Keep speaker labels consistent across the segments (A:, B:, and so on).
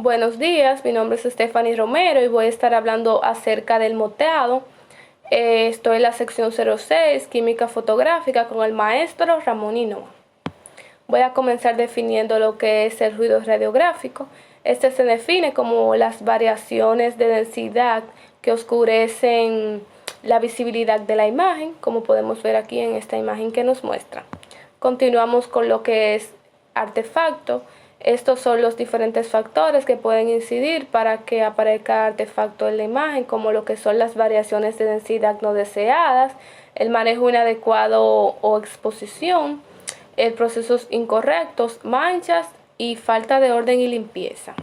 A: Buenos días, mi nombre es Stephanie Romero y voy a estar hablando acerca del moteado. Estoy en la sección 06, Química Fotográfica, con el maestro Ramón Hinoa. Voy a comenzar definiendo lo que es el ruido radiográfico. Este se define como las variaciones de densidad que oscurecen la visibilidad de la imagen, como podemos ver aquí en esta imagen que nos muestra. Continuamos con lo que es artefacto. Estos son los diferentes factores que pueden incidir para que aparezca artefacto en la imagen, como lo que son las variaciones de densidad no deseadas, el manejo inadecuado o exposición, procesos incorrectos, manchas y falta de orden y limpieza.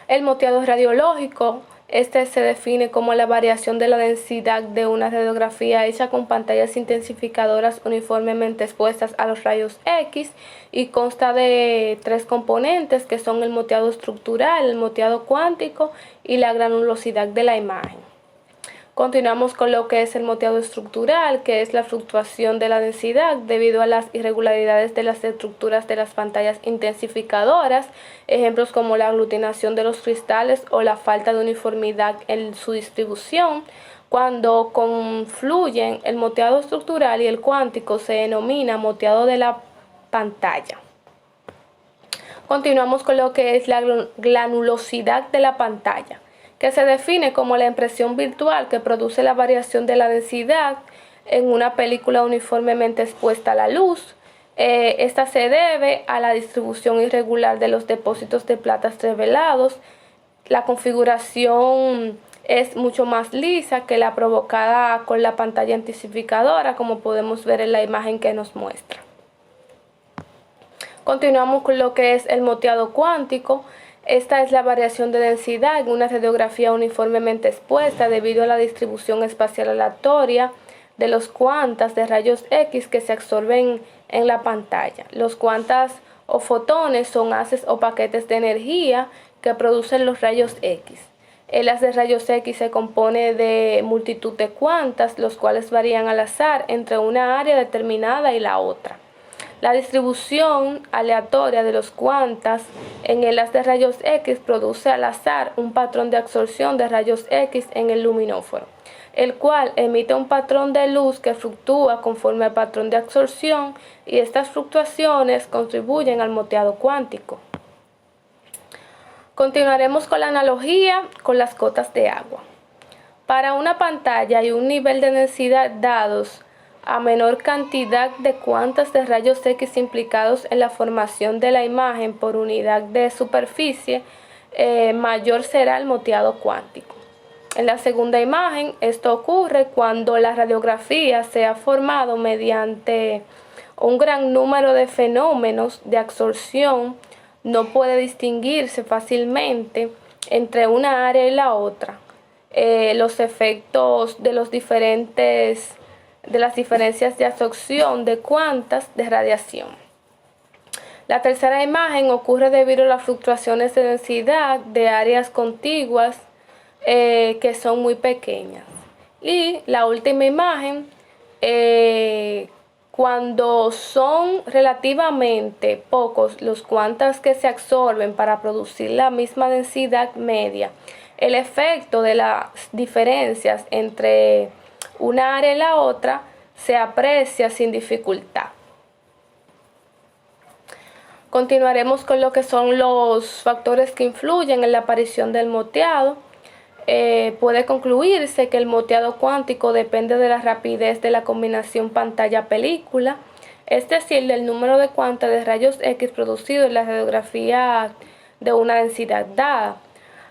A: El moteado radiológico, este se define como la variación de la densidad de una radiografía hecha con pantallas intensificadoras uniformemente expuestas a los rayos X y consta de tres componentes que son el moteado estructural, el moteado cuántico y la granulosidad de la imagen. Continuamos con lo que es el moteado estructural, que es la fluctuación de la densidad debido a las irregularidades de las estructuras de las pantallas intensificadoras, ejemplos como la aglutinación de los cristales o la falta de uniformidad en su distribución. Cuando confluyen el moteado estructural y el cuántico se denomina moteado de la pantalla. Continuamos con lo que es la granulosidad de la pantalla, que se define como la impresión virtual que produce la variación de la densidad en una película uniformemente expuesta a la luz. Esta se debe a la distribución irregular de los depósitos de platas revelados. La configuración es mucho más lisa que la provocada con la pantalla intensificadora, como podemos ver en la imagen que nos muestra. Continuamos con lo que es el moteado cuántico. Esta es la variación de densidad en una radiografía uniformemente expuesta debido a la distribución espacial aleatoria de los cuantas de rayos X que se absorben en la pantalla. Los cuantas o fotones son haces o paquetes de energía que producen los rayos X. El haz de rayos X se compone de multitud de cuantas, los cuales varían al azar entre una área determinada y la otra. La distribución aleatoria de los cuantas en el haz de rayos X produce al azar un patrón de absorción de rayos X en el luminóforo, el cual emite un patrón de luz que fluctúa conforme al patrón de absorción, y estas fluctuaciones contribuyen al moteado cuántico. Continuaremos con la analogía con las gotas de agua. Para una pantalla y un nivel de densidad dados, a menor cantidad de cuantas de rayos X implicados en la formación de la imagen por unidad de superficie, mayor será el moteado cuántico. En la segunda imagen, esto ocurre cuando la radiografía se ha formado mediante un gran número de fenómenos de absorción. No puede distinguirse fácilmente entre una área y la otra. Los efectos de las diferencias de absorción de cuantas de radiación. La tercera imagen ocurre debido a las fluctuaciones de densidad de áreas contiguas que son muy pequeñas. Y la última imagen, cuando son relativamente pocos los cuantas que se absorben para producir la misma densidad media, el efecto de las diferencias entre una área y la otra se aprecia sin dificultad. Continuaremos con lo que son los factores que influyen en la aparición del moteado. Puede concluirse que el moteado cuántico depende de la rapidez de la combinación pantalla-película, es decir, del número de cuantas de rayos X producidos en la radiografía de una densidad dada,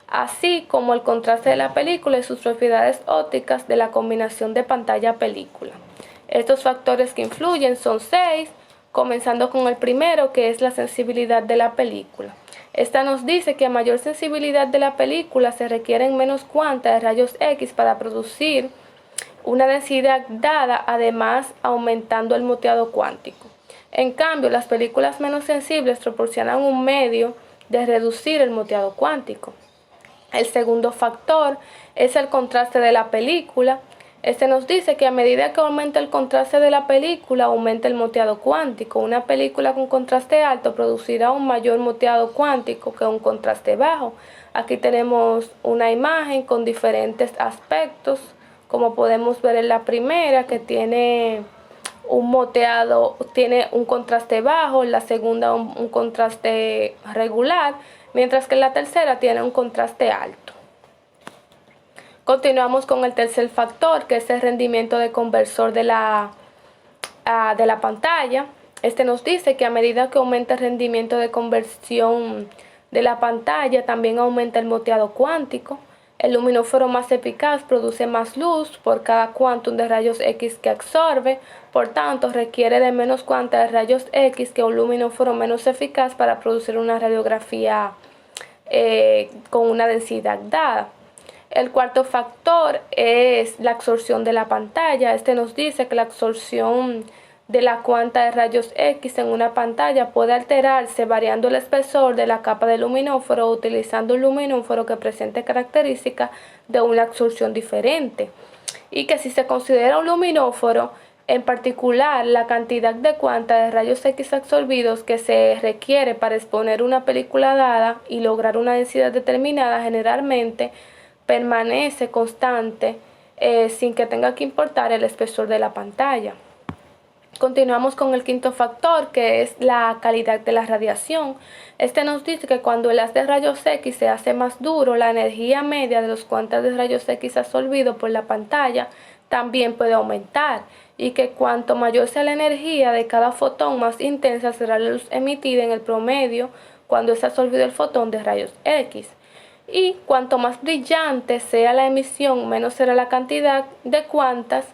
A: así como el contraste de la película y sus propiedades ópticas de la combinación de pantalla-película. Estos factores que influyen son 6, comenzando con el primero, que es la sensibilidad de la película. Esta nos dice que a mayor sensibilidad de la película se requieren menos cuantas de rayos X para producir una densidad dada, además aumentando el moteado cuántico. En cambio, las películas menos sensibles proporcionan un medio de reducir el moteado cuántico. El segundo factor es el contraste de la película. Este nos dice que a medida que aumenta el contraste de la película, aumenta el moteado cuántico. Una película con contraste alto producirá un mayor moteado cuántico que un contraste bajo. Aquí tenemos una imagen con diferentes aspectos, como podemos ver en la primera, que tiene un moteado, tiene un contraste bajo, en la segunda un contraste regular, mientras que en la tercera tiene un contraste alto. Continuamos con el tercer factor, que es el rendimiento de conversor de la pantalla. Este nos dice que a medida que aumenta el rendimiento de conversión de la pantalla, también aumenta el moteado cuántico. El luminóforo más eficaz produce más luz por cada quantum de rayos X que absorbe, por tanto requiere de menos cuanta de rayos X que un luminóforo menos eficaz para producir una radiografía con una densidad dada. El cuarto factor es la absorción de la pantalla. Este nos dice que la absorción de la cuanta de rayos X en una pantalla puede alterarse variando el espesor de la capa de luminóforo o utilizando un luminóforo que presente características de una absorción diferente. Y que si se considera un luminóforo, en particular la cantidad de cuanta de rayos X absorbidos que se requiere para exponer una película dada y lograr una densidad determinada, generalmente permanece constante sin que tenga que importar el espesor de la pantalla. Continuamos con el quinto factor, que es la calidad de la radiación. Este nos dice que cuando el haz de rayos X se hace más duro, la energía media de los cuantos de rayos X absorbidos por la pantalla también puede aumentar, y que cuanto mayor sea la energía de cada fotón, más intensa será la luz emitida en el promedio cuando es absorbido el fotón de rayos X. Y cuanto más brillante sea la emisión, menos será la cantidad de cuantas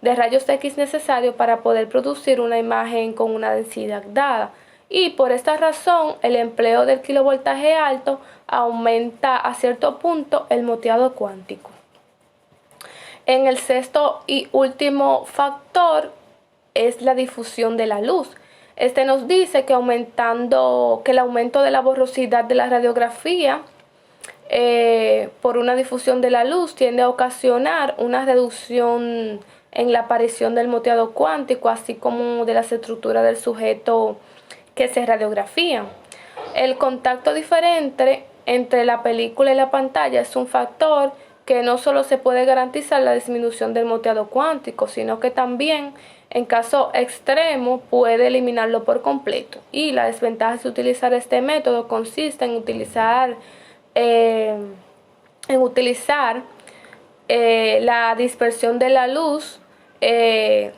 A: de rayos X necesario para poder producir una imagen con una densidad dada. Y por esta razón, el empleo del kilovoltaje alto aumenta a cierto punto el moteado cuántico. En el sexto y último factor es la difusión de la luz. Este nos dice que el aumento de la borrosidad de la radiografía por una difusión de la luz tiende a ocasionar una reducción en la aparición del moteado cuántico, así como de las estructuras del sujeto que se radiografían. El contacto diferente entre la película y la pantalla es un factor que no solo se puede garantizar la disminución del moteado cuántico, sino que también, en caso extremo, puede eliminarlo por completo. Y la desventaja de utilizar este método consiste en utilizar la dispersión de la luz que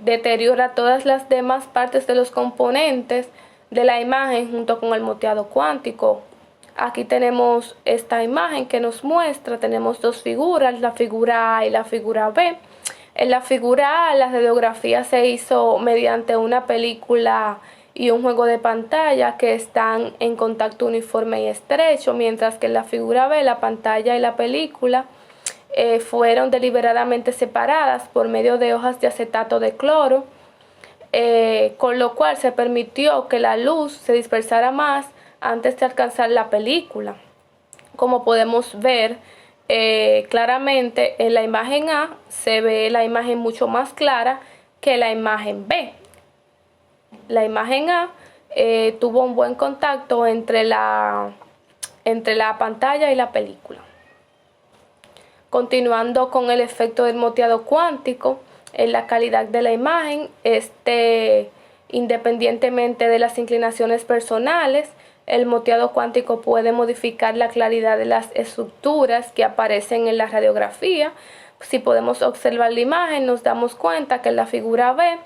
A: deteriora todas las demás partes de los componentes de la imagen junto con el moteado cuántico. Aquí tenemos esta imagen que nos muestra, tenemos dos figuras, la figura A y la figura B. En la figura A, la radiografía se hizo mediante una película y un juego de pantalla que están en contacto uniforme y estrecho, mientras que en la figura B, la pantalla y la película fueron deliberadamente separadas por medio de hojas de acetato de cloro, con lo cual se permitió que la luz se dispersara más antes de alcanzar la película. Como podemos ver claramente en la imagen A, se ve la imagen mucho más clara que la imagen B. La imagen A tuvo un buen contacto entre la pantalla y la película. Continuando con el efecto del moteado cuántico en la calidad de la imagen, independientemente de las inclinaciones personales, el moteado cuántico puede modificar la claridad de las estructuras que aparecen en la radiografía. Si podemos observar la imagen, nos damos cuenta que en la figura B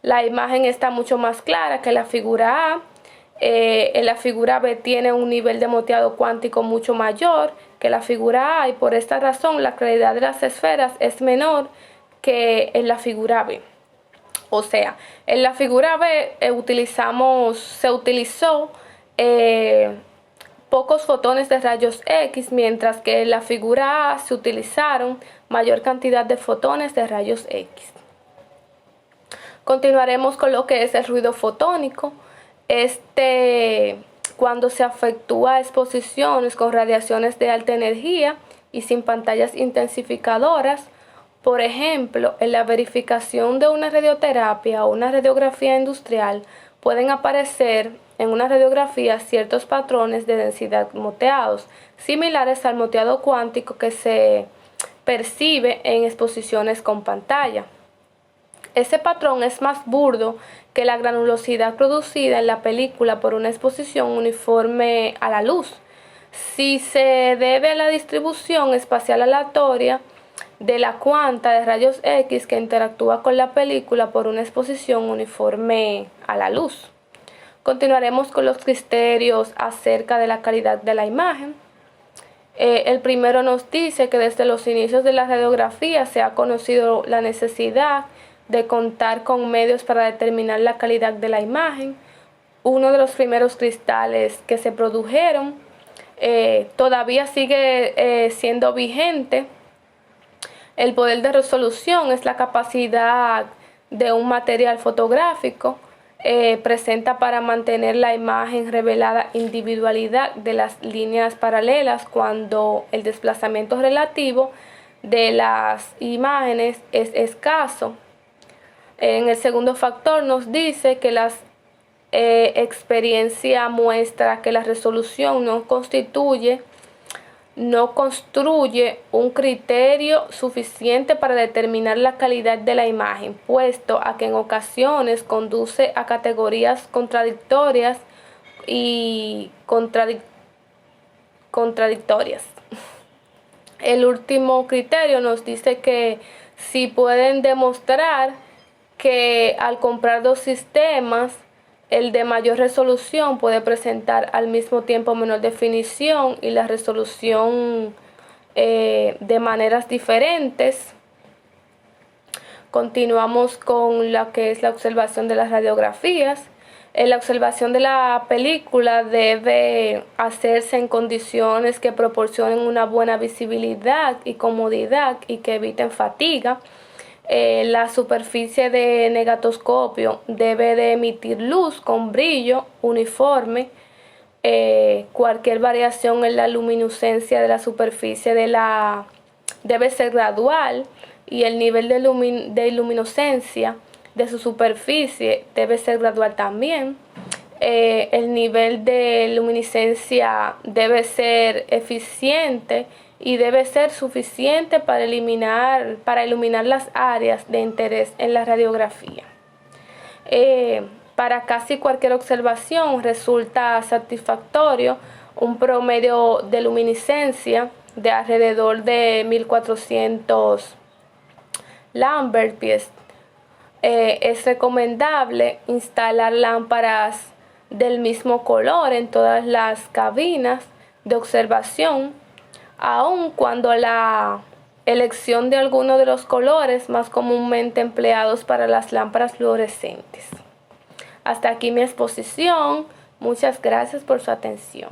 A: la imagen está mucho más clara que la figura A. En la figura B tiene un nivel de moteado cuántico mucho mayor que la figura A, y por esta razón la claridad de las esferas es menor que en la figura B. O sea, en la figura B se utilizó pocos fotones de rayos X, mientras que en la figura A se utilizaron mayor cantidad de fotones de rayos X. Continuaremos con lo que es el ruido fotónico. Cuando se efectúa exposiciones con radiaciones de alta energía y sin pantallas intensificadoras. Por ejemplo, en la verificación de una radioterapia o una radiografía industrial pueden aparecer en una radiografía ciertos patrones de densidad moteados, similares al moteado cuántico que se percibe en exposiciones con pantalla. Ese patrón es más burdo que la granulosidad producida en la película por una exposición uniforme a la luz. Si se debe a la distribución espacial aleatoria de la cuanta de rayos X que interactúa con la película por una exposición uniforme a la luz. Continuaremos con los criterios acerca de la calidad de la imagen. El primero nos dice que desde los inicios de la radiografía se ha conocido la necesidad de contar con medios para determinar la calidad de la imagen. Uno de los primeros cristales que se produjeron todavía sigue siendo vigente. El poder de resolución es la capacidad de un material fotográfico. Presenta para mantener la imagen revelada individualidad de las líneas paralelas cuando el desplazamiento relativo de las imágenes es escaso. En el segundo factor nos dice que la experiencia muestra que la resolución no construye un criterio suficiente para determinar la calidad de la imagen, puesto a que en ocasiones conduce a categorías contradictorias y contradictorias. El último criterio nos dice que si pueden demostrar que al comprar dos sistemas, el de mayor resolución puede presentar al mismo tiempo menor definición y la resolución de maneras diferentes. Continuamos con lo que es la observación de las radiografías. La observación de la película debe hacerse en condiciones que proporcionen una buena visibilidad y comodidad y que eviten fatiga. La superficie de negatoscopio debe de emitir luz con brillo uniforme. Cualquier variación en la luminiscencia de la superficie debe ser gradual y el nivel de luminiscencia de su superficie debe ser gradual también. El nivel de luminiscencia debe ser eficiente y debe ser suficiente para iluminar las áreas de interés en la radiografía. Para casi cualquier observación resulta satisfactorio un promedio de luminiscencia de alrededor de 1400 Lambert-Pies. Es recomendable instalar lámparas del mismo color en todas las cabinas de observación, aun cuando la elección de alguno de los colores más comúnmente empleados para las lámparas fluorescentes. Hasta aquí mi exposición. Muchas gracias por su atención.